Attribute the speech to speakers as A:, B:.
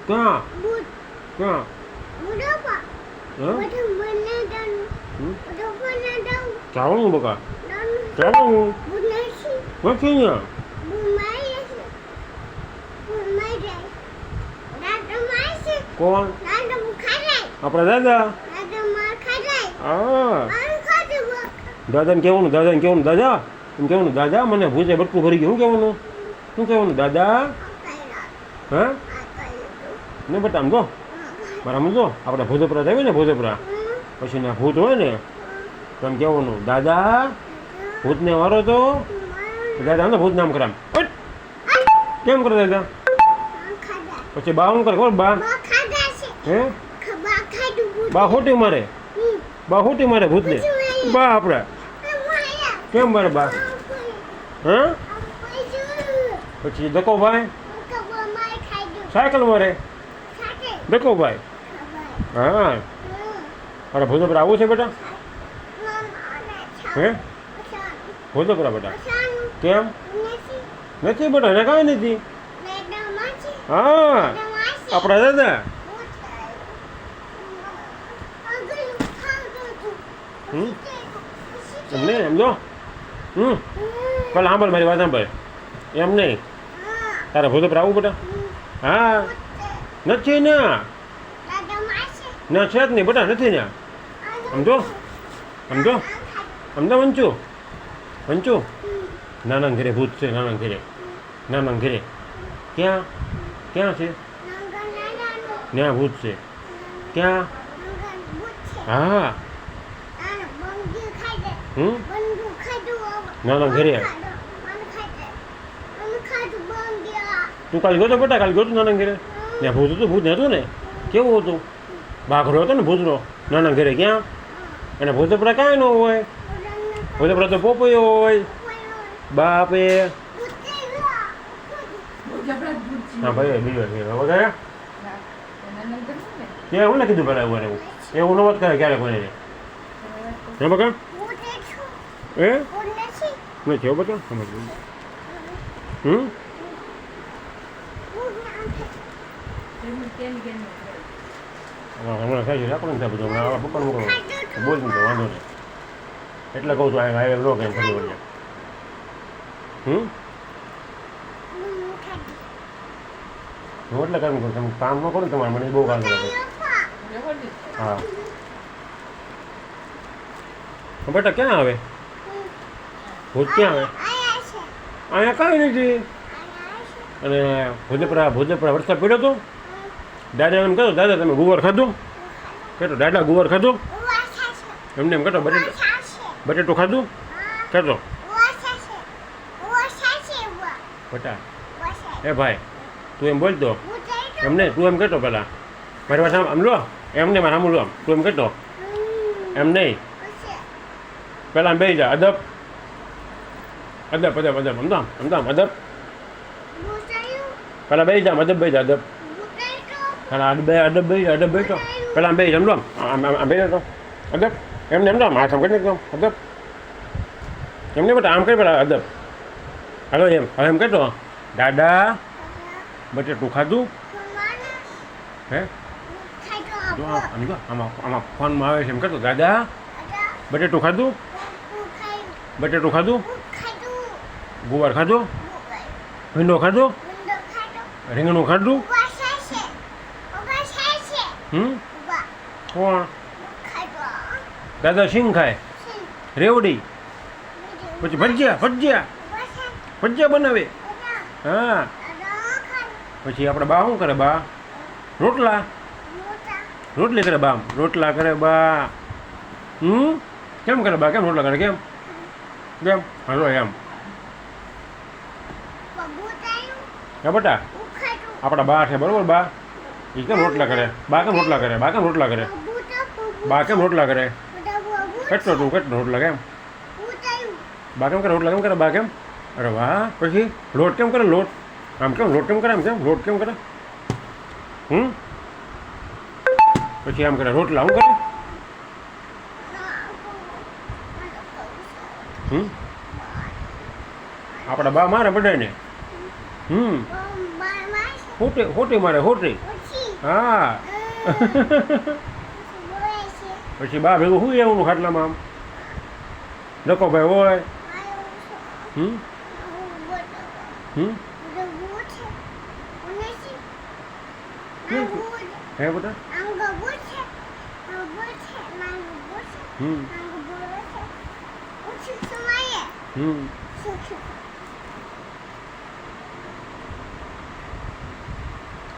A: ક્યાં ક્યાં ચાવણું બકા ચાવણું નથી કોણ આપણા દાદા હા દાદાને કહેવાનું દાદા એમ કહેવાનું દાદા મને ભૂજે બટકું ભરી ગયું શું કહેવાનું દાદા હા ને બટા આમ જો બરાબર જો આપણે ભોજપરા જઈએ ને ભોજપરા પછી ના ભૂત હોય ને તો એમ કહેવાનું દાદા ભૂતને વારો તો દાદા ને ભૂત નામ કરામ કેમ કરે દાદા પછી બા શું કરે ખબર બા હે બા ખોટી મારે ભૂતને બા આપણે કેમ મારે બા હા પછી દકો ભાઈ સાયકલ મારે દકો ભાઈ હા અરે ભોજપરા આવું છે બેટા હે ભોજપરા બેટા કેમ નથી બેટા એને કાંઈ નથી હા આપણા દાદા એમ નહીં એમ જો પેલા સાંભળ મારી વાત સાંભળ એમ નહીં તારે ભોજપરા આવું બેટા હા નથી ને ના છે જ નહીં બેટા નથી ને સમજો વંચુ નાના ઘરે ભૂત છે નાના ઘરે ક્યાં છે ત્યાં ભૂત છે ક્યાં હા નાના ઘરે તું કાલે ગયો તો બેટા નાના ઘરે ત્યાં ભૂત હતું ને કેવું હતું બાઘરો હતો ને ભૂતરો નાના ઘરે ક્યાં અને ભોજપરા કાંઈ ન હોય ભોજપરા તો પોપૈયો હોય બાપે હા ભાઈ બીજો વગેરે ત્યાં હું કીધું પેલા એવું ન વાત કરે ક્યારે કોઈને હે બકા એ નથી બકા હમણાં ખાઈ જાય આપણને થાય બધું હમણાં પપ્પાને મોકલો બોલ તો વાંધો નહીં એટલે કહું છું આ નો કેમ ફરી વળ્યા હું એટલે કામ કરું તમે કામ ન કરો તમારે મને બહુ કામ કરે હા બેટા ક્યાં આવે ભૂત ક્યાં આવે અહીંયા કાંઈ નથી અને ભોજપરા વરસાદ પડ્યો હતો દાદા એમ કહો દાદા તમે ગુવાર ખાધું કેતો દાદા ગુવાર ખાધું એમને એમ કહેતો બટેટું ખાધું કહેતો બટા એ ભાઈ તું એમ બોલતો એમને તું એમ કહેતો પેલા મારી વાત આમ લો એમને મારે સાંભળો આમ તું એમ કહેતો એમ નહીં પેલા બેસી જા અદબ અદબ પેલા બેસી જા અદબ બેસી જા અદબ પેલા અદબ બેસતો પેલા બે સમજો આમ બે તો અદબ એમને એમ હાથ આમ કરી નાખતો અદબ એમને બેટા આમ કરી પેલા અદબ હાલો એમ હવે એમ કહેતો દાદા બટેટું ખાધું હે જો આમાં ફોનમાં આવે છે એમ કહેતો દાદા બટેટું ખાધું ગુવાર ખાધો ભીંડો ખાધો રીંગણું ખાધું કોણ દાદા સિંગ ખાય રેવડી પછી ભજીયા બનાવે હા પછી આપણે બા શું કરે બા રોટલી કરે બા રોટલા કરે બા કેમ કરે બા કેમ રોટલા કરે કેમ હાલો એમ હે બેટા આપણા બા છે બરોબર બા એ કેમ રોટલા કરે બા કેમ રોટલા કરે કેટલો રોટલા કેમ બા કેમ કરે બા કેમ અરે વાહ પછી લોટ કેમ કરે લોટ આમ કેમ લોટ કેમ કરે પછી આમ કરે રોટલા શું કરે આપણા બા મારે બધાને હોટી મારે હોટી હા પછી બા ભેગું શું એવું ખાટલામાં આમ ડકો ભાઈ હોય હમ હમ હે બેટા હમ હમ